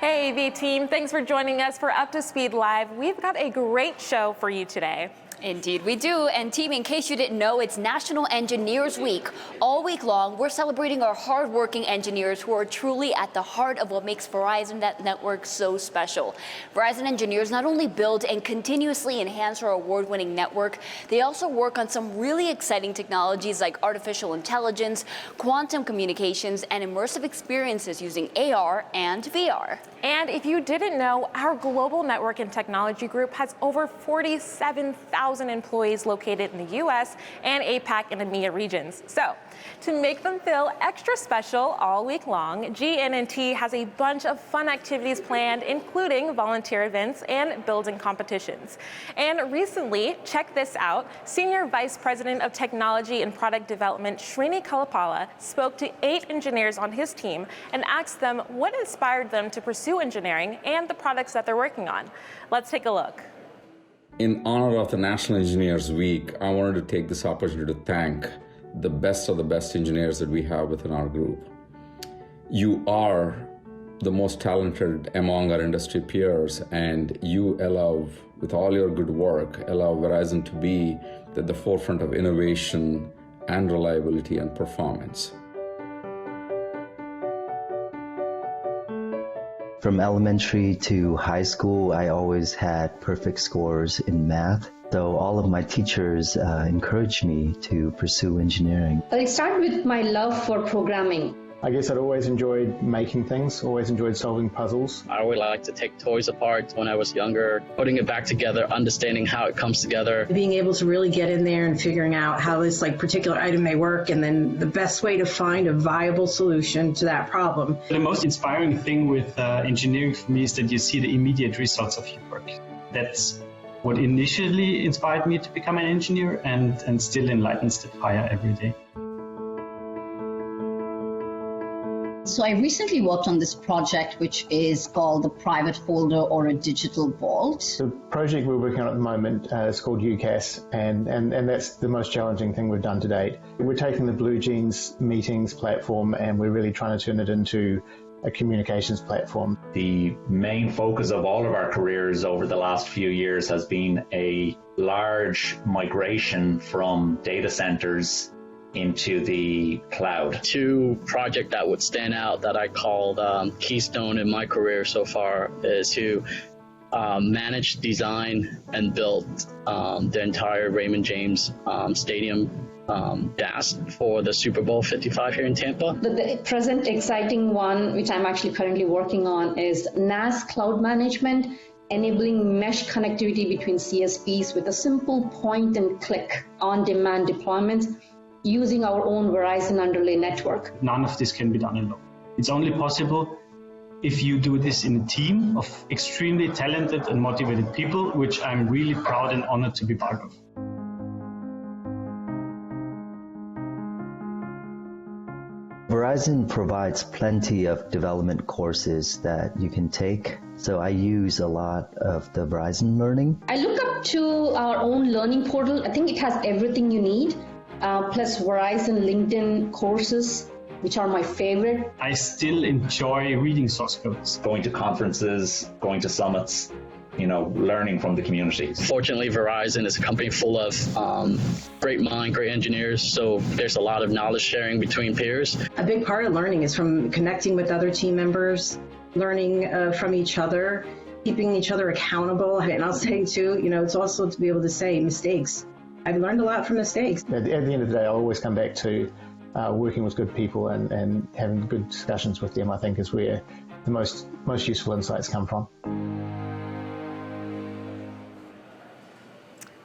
Hey, V team, thanks for joining us for Up to Speed Live. We've got a great show for you today. Indeed we do. And team, in case you didn't know, it's National Engineers Week. All week long, we're celebrating our hardworking engineers who are truly at the heart of what makes Verizon network so special. Verizon engineers not only build and continuously enhance our award-winning network, they also work on some really exciting technologies like artificial intelligence, quantum communications, and immersive experiences using AR and VR. And if you didn't know, our global network and technology group has over 47,000 employees located in the U.S. and APAC and EMEA regions. So, to make them feel extra special all week long, GNT has a bunch of fun activities planned, including volunteer events and building competitions. And recently, check this out, Senior Vice President of Technology and Product Development, Srini Kalapala, spoke to 8 engineers on his team and asked them what inspired them to pursue engineering and the products that they're working on. Let's take a look. In honor of the National Engineers Week, I wanted to take this opportunity to thank the best of the best engineers that we have within our group. You are the most talented among our industry peers, and you allow, with all your good work, allow Verizon to be at the forefront of innovation and reliability and performance. From elementary to high school, I always had perfect scores in math. So all of my teachers encouraged me to pursue engineering. It started with my love for programming. I guess I'd always enjoyed making things, always enjoyed solving puzzles. I always liked to take toys apart when I was younger, putting it back together, understanding how it comes together. Being able to really get in there and figuring out how this particular item may work, and then the best way to find a viable solution to that problem. The most inspiring thing with engineering for me is that you see the immediate results of your work. That's what initially inspired me to become an engineer and still enlightens the fire every day. So I recently worked on this project, which is called the Private Folder or a Digital Vault. The project we're working on at the moment is called UCAS, and that's the most challenging thing we've done to date. We're taking the Blue Jeans meetings platform and we're really trying to turn it into a communications platform. The main focus of all of our careers over the last few years has been a large migration from data centers into the cloud. 2 projects that would stand out that I called keystone in my career so far is to manage, design, and build the entire Raymond James Stadium DAS for the Super Bowl 55 here in Tampa. The present exciting one, which I'm actually currently working on, is NAS Cloud Management, enabling mesh connectivity between CSPs with a simple point and click on-demand deployments using our own Verizon underlay network. None of this can be done alone. It's only possible if you do this in a team of extremely talented and motivated people, which I'm really proud and honored to be part of. Verizon provides plenty of development courses that you can take. So I use a lot of the Verizon Learning. I look up to our own learning portal. I think it has everything you need. Plus Verizon LinkedIn courses, which are my favorite. I still enjoy reading source codes. Going to conferences, going to summits, learning from the community. Fortunately, Verizon is a company full of great minds, great engineers, so there's a lot of knowledge sharing between peers. A big part of learning is from connecting with other team members, learning from each other, keeping each other accountable. And I'll say too, it's also to be able to say mistakes. I've learned a lot from mistakes. At the end of the day, I'll always come back to working with good people and having good discussions with them, I think, is where the most useful insights come from.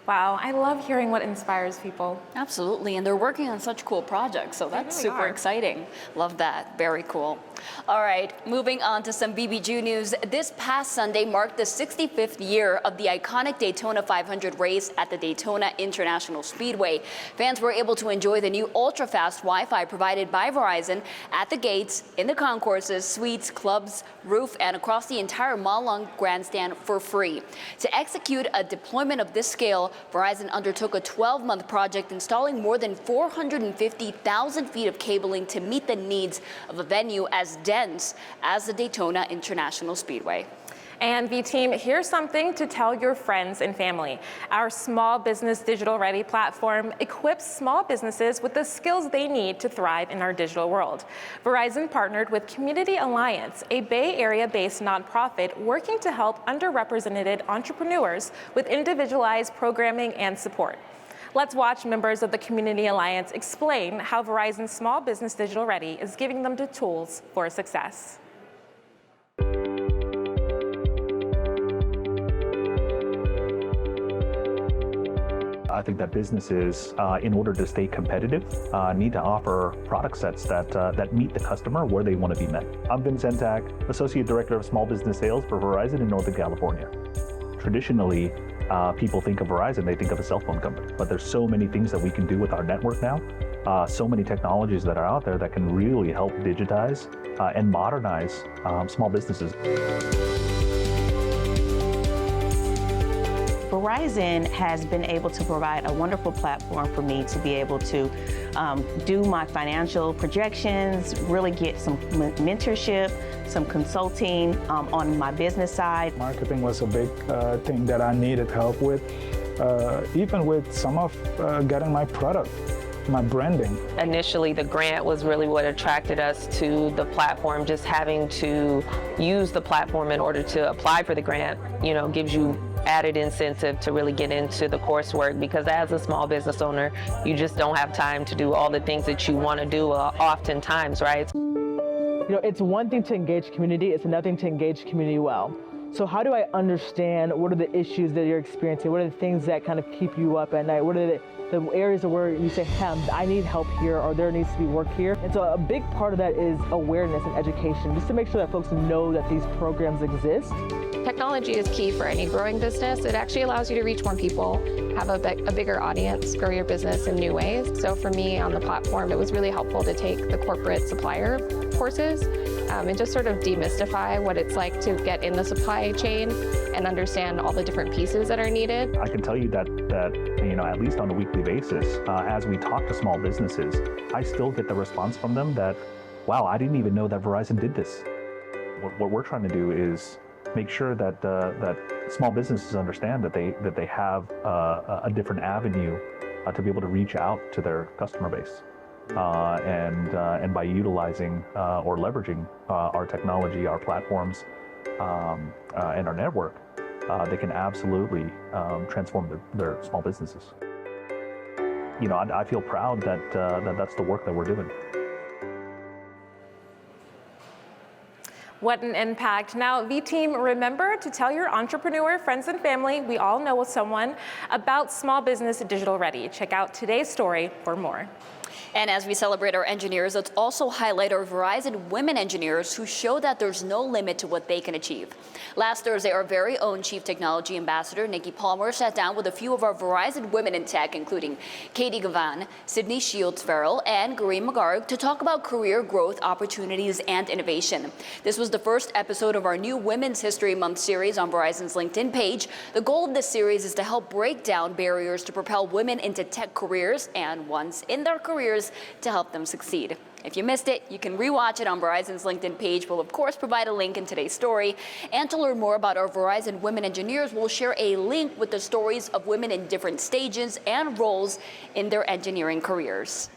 Wow, I love hearing what inspires people. Absolutely, and they're working on such cool projects, so that's super exciting. Love that, very cool. All right, moving on to some BBG news. This past Sunday marked the 65th year of the iconic Daytona 500 race at the Daytona International Speedway. Fans were able to enjoy the new ultra-fast Wi-Fi provided by Verizon at the gates, in the concourses, suites, clubs, roof, and across the entire mile-long grandstand for free. To execute a deployment of this scale, Verizon undertook a 12-month project installing more than 450,000 feet of cabling to meet the needs of a venue as dense as the Daytona International Speedway. And V-Team, here's something to tell your friends and family. Our Small Business Digital Ready platform equips small businesses with the skills they need to thrive in our digital world. Verizon partnered with Community Alliance, a Bay Area-based nonprofit working to help underrepresented entrepreneurs with individualized programming and support. Let's watch members of the Community Alliance explain how Verizon's Small Business Digital Ready is giving them the tools for success. I think that businesses, in order to stay competitive, need to offer product sets that meet the customer where they want to be met. I'm Vin Zentak, Associate Director of Small Business Sales for Verizon in Northern California. Traditionally, people think of Verizon, they think of a cell phone company, but there's so many things that we can do with our network now, so many technologies that are out there that can really help digitize and modernize small businesses. Verizon has been able to provide a wonderful platform for me to be able to do my financial projections, really get some mentorship, some consulting on my business side. Marketing was a big thing that I needed help with, even with some of getting my product, my branding. Initially, the grant was really what attracted us to the platform. Just having to use the platform in order to apply for the grant, gives you added incentive to really get into the coursework, because as a small business owner, you just don't have time to do all the things that you want to do oftentimes, right? It's one thing to engage community, it's another thing to engage community well. So how do I understand what are the issues that you're experiencing? What are the things that kind of keep you up at night? What are the areas where you say, I need help here, or there needs to be work here? And so a big part of that is awareness and education, just to make sure that folks know that these programs exist. Technology is key for any growing business. It actually allows you to reach more people, have a bigger audience, grow your business in new ways. So for me on the platform, it was really helpful to take the corporate supplier courses and just sort of demystify what it's like to get in the supply chain and understand all the different pieces that are needed. I can tell you that at least on a weekly basis, as we talk to small businesses, I still get the response from them that, wow, I didn't even know that Verizon did this. What we're trying to do is make sure that that small businesses understand that they have a different avenue to be able to reach out to their customer base, and by utilizing or leveraging our technology, our platforms, and our network, they can absolutely transform their small businesses. I feel proud that that's the work that we're doing. What an impact. Now, V-Team, remember to tell your entrepreneur, friends, and family, we all know someone, about Small Business Digital Ready. Check out today's story for more. And as we celebrate our engineers, let's also highlight our Verizon women engineers who show that there's no limit to what they can achieve. Last Thursday, our very own Chief Technology Ambassador, Nikki Palmer, sat down with a few of our Verizon women in tech, including Katie Gavan, Sydney Shields-Farrell, and Gareen Magarg, to talk about career growth opportunities and innovation. This was the first episode of our new Women's History Month series on Verizon's LinkedIn page. The goal of this series is to help break down barriers to propel women into tech careers, and once in their careers, to help them succeed. If you missed it, you can rewatch it on Verizon's LinkedIn page. We'll of course provide a link in today's story. And to learn more about our Verizon women engineers, we'll share a link with the stories of women in different stages and roles in their engineering careers.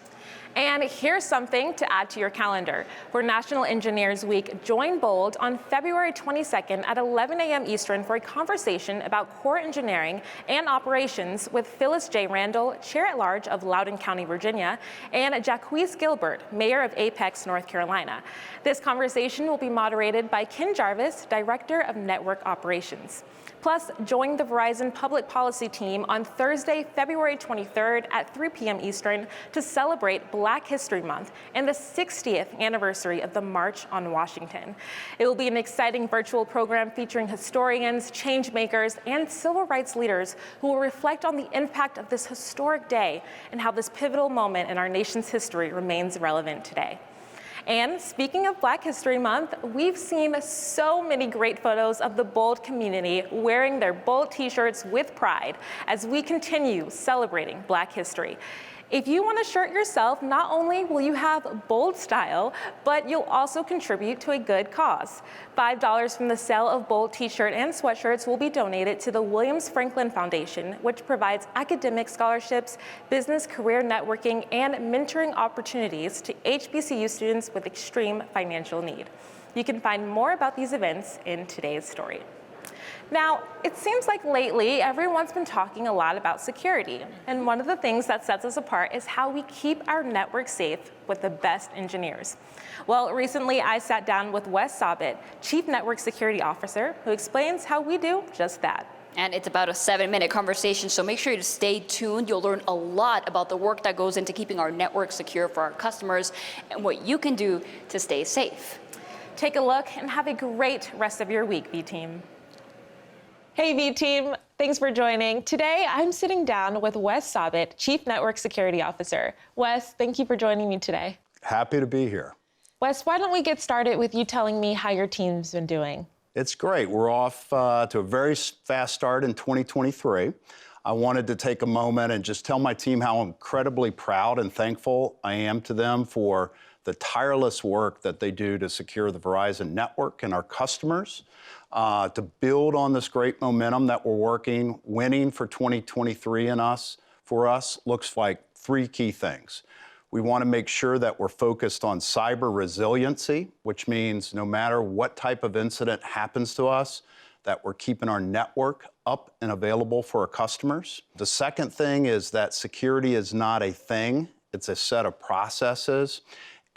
And here's something to add to your calendar. For National Engineers Week, join Bold on February 22nd at 11 a.m. Eastern for a conversation about core engineering and operations with Phyllis J. Randall, Chair-at-Large of Loudoun County, Virginia, and Jacquees Gilbert, Mayor of Apex, North Carolina. This conversation will be moderated by Ken Jarvis, Director of Network Operations. Plus, join the Verizon Public Policy team on Thursday, February 23rd at 3 p.m. Eastern to celebrate Black History Month and the 60th anniversary of the March on Washington. It will be an exciting virtual program featuring historians, change makers, and civil rights leaders who will reflect on the impact of this historic day and how this pivotal moment in our nation's history remains relevant today. And speaking of Black History Month, we've seen so many great photos of the Bold community wearing their Bold t-shirts with pride as we continue celebrating Black history. If you want a shirt yourself, not only will you have Bold style, but you'll also contribute to a good cause. $5 from the sale of Bold t-shirt and sweatshirts will be donated to the Williams Franklin Foundation, which provides academic scholarships, business career networking, and mentoring opportunities to HBCU students with extreme financial need. You can find more about these events in today's story. Now, it seems like lately everyone's been talking a lot about security, and one of the things that sets us apart is how we keep our network safe with the best engineers. Well, recently I sat down with Wes Sobbott, Chief Network Security Officer, who explains how we do just that. And it's about a 7-minute conversation, so make sure to stay tuned. You'll learn a lot about the work that goes into keeping our network secure for our customers and what you can do to stay safe. Take a look and have a great rest of your week, V-Team. Hey V-Team, thanks for joining. Today, I'm sitting down with Wes Sobbott, Chief Network Security Officer. Wes, thank you for joining me today. Happy to be here. Wes, why don't we get started with you telling me how your team's been doing? It's great. We're off to a very fast start in 2023. I wanted to take a moment and just tell my team how incredibly proud and thankful I am to them for the tireless work that they do to secure the Verizon network and our customers. To build on this great momentum that we're winning for 2023 for us looks like 3 key things. We want to make sure that we're focused on cyber resiliency, which means no matter what type of incident happens to us, that we're keeping our network up and available for our customers. The second thing is that security is not a thing, it's a set of processes.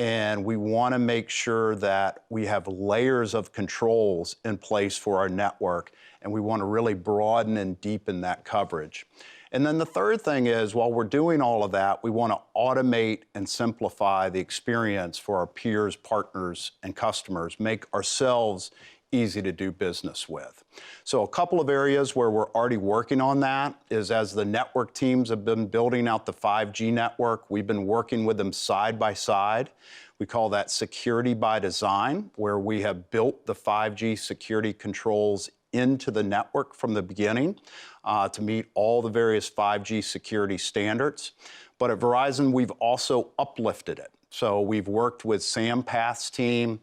And we want to make sure that we have layers of controls in place for our network, and we want to really broaden and deepen that coverage. And then the third thing is, while we're doing all of that, we want to automate and simplify the experience for our peers, partners, and customers, make ourselves easy to do business with. So a couple of areas where we're already working on that is as the network teams have been building out the 5G network, we've been working with them side by side. We call that security by design, where we have built the 5G security controls into the network from the beginning to meet all the various 5G security standards. But at Verizon, we've also uplifted it. So we've worked with Sampath's team.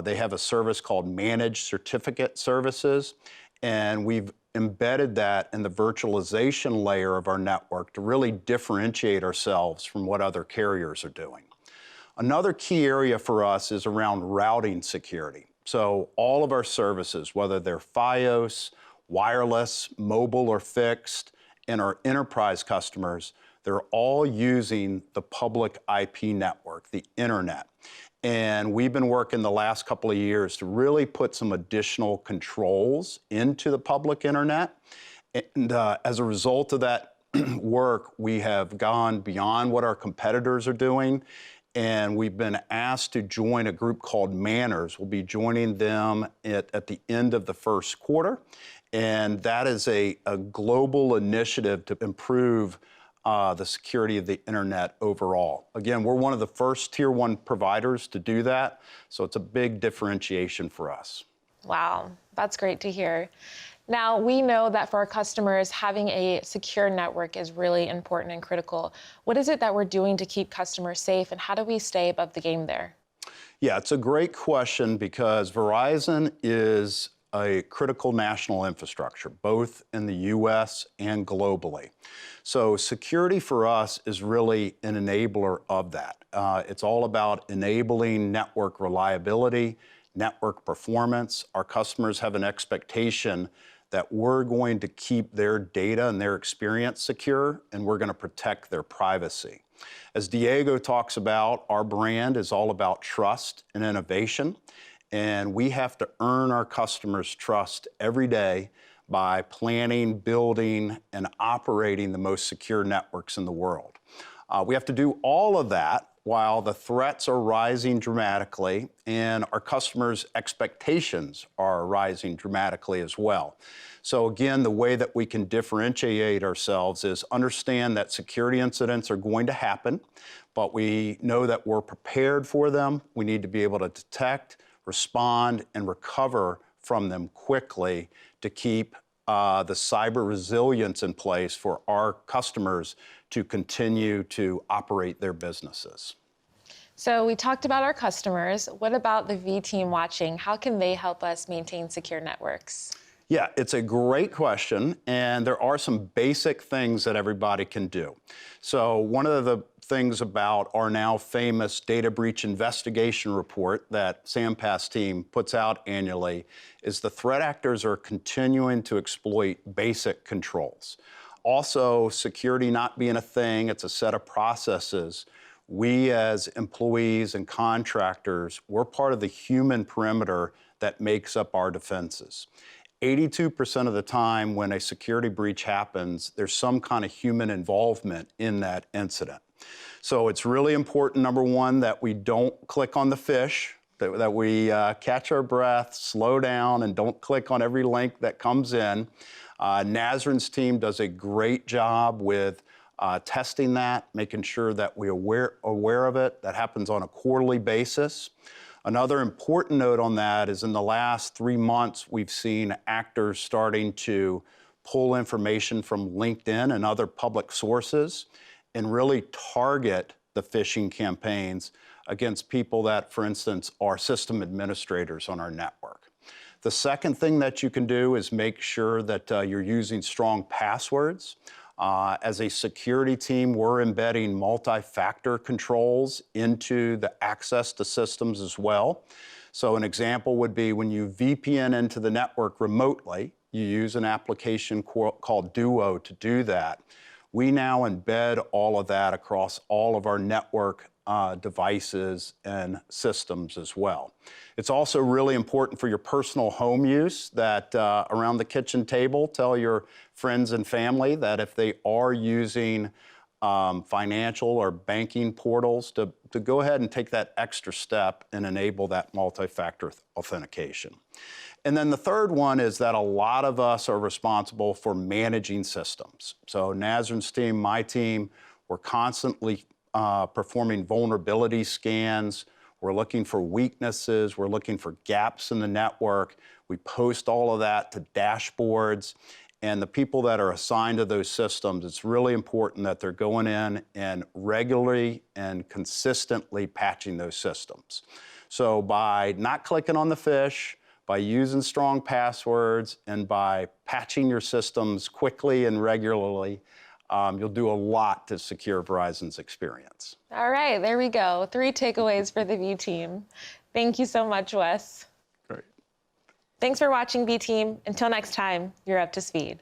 They have a service called Managed Certificate Services, and we've embedded that in the virtualization layer of our network to really differentiate ourselves from what other carriers are doing. Another key area for us is around routing security. So all of our services, whether they're Fios, wireless, mobile or fixed, and our enterprise customers, they're all using the public IP network, the internet. And we've been working the last couple of years to really put some additional controls into the public internet. And as a result of that work, we have gone beyond what our competitors are doing. And we've been asked to join a group called Manners. We'll be joining them at the end of the first quarter. And that is a global initiative to improve the security of the internet overall. Again, we're one of the first tier 1 providers to do that, so it's a big differentiation for us. Wow, that's great to hear. Now, we know that for our customers, having a secure network is really important and critical. What is it that we're doing to keep customers safe, and how do we stay above the game there? Yeah, it's a great question because Verizon is a critical national infrastructure, both in the U.S. and globally. So security for us is really an enabler of that. It's all about enabling network reliability, network performance. Our customers have an expectation that we're going to keep their data and their experience secure, and we're going to protect their privacy. As Diego talks about, our brand is all about trust and innovation. And we have to earn our customers' trust every day by planning, building, and operating the most secure networks in the world. We have to do all of that while the threats are rising dramatically and our customers' expectations are rising dramatically as well. So again, the way that we can differentiate ourselves is understand that security incidents are going to happen, but we know that we're prepared for them. We need to be able to detect, respond, and recover from them quickly to keep the cyber resilience in place for our customers to continue to operate their businesses. So we talked about our customers. What about the V team watching? How can they help us maintain secure networks? Yeah, it's a great question, and there are some basic things that everybody can do. So one of the things about our now famous data breach investigation report that SAMPAS team puts out annually is the threat actors are continuing to exploit basic controls. Also, security not being a thing, it's a set of processes. We as employees and contractors, we're part of the human perimeter that makes up our defenses. 82% of the time when a security breach happens, there's some kind of human involvement in that incident. So it's really important, number one, that we don't click on the fish, that we catch our breath, slow down, and don't click on every link that comes in. Nazrin's team does a great job with testing that, making sure that we're aware of it. That happens on a quarterly basis. Another important note on that is in the last 3 months, we've seen actors starting to pull information from LinkedIn and other public sources and really target the phishing campaigns against people that, for instance, are system administrators on our network. The second thing that you can do is make sure that you're using strong passwords. As a security team, we're embedding multi-factor controls into the access to systems as well. So an example would be when you VPN into the network remotely, you use an application called Duo to do that. We now embed all of that across all of our network devices and systems as well. It's also really important for your personal home use that around the kitchen table, tell your friends and family that if they are using financial or banking portals to go ahead and take that extra step and enable that multi-factor authentication. And then the third one is that a lot of us are responsible for managing systems. So Nazrin's team, my team, we're constantly performing vulnerability scans. We're looking for weaknesses. We're looking for gaps in the network. We post all of that to dashboards. And the people that are assigned to those systems, it's really important that they're going in and regularly and consistently patching those systems. So by not clicking on the fish, by using strong passwords, and by patching your systems quickly and regularly, you'll do a lot to secure Verizon's experience. All right, there we go. 3 takeaways for the V team. Thank you so much, Wes. Great. Thanks for watching, V team. Until next time, you're up to speed.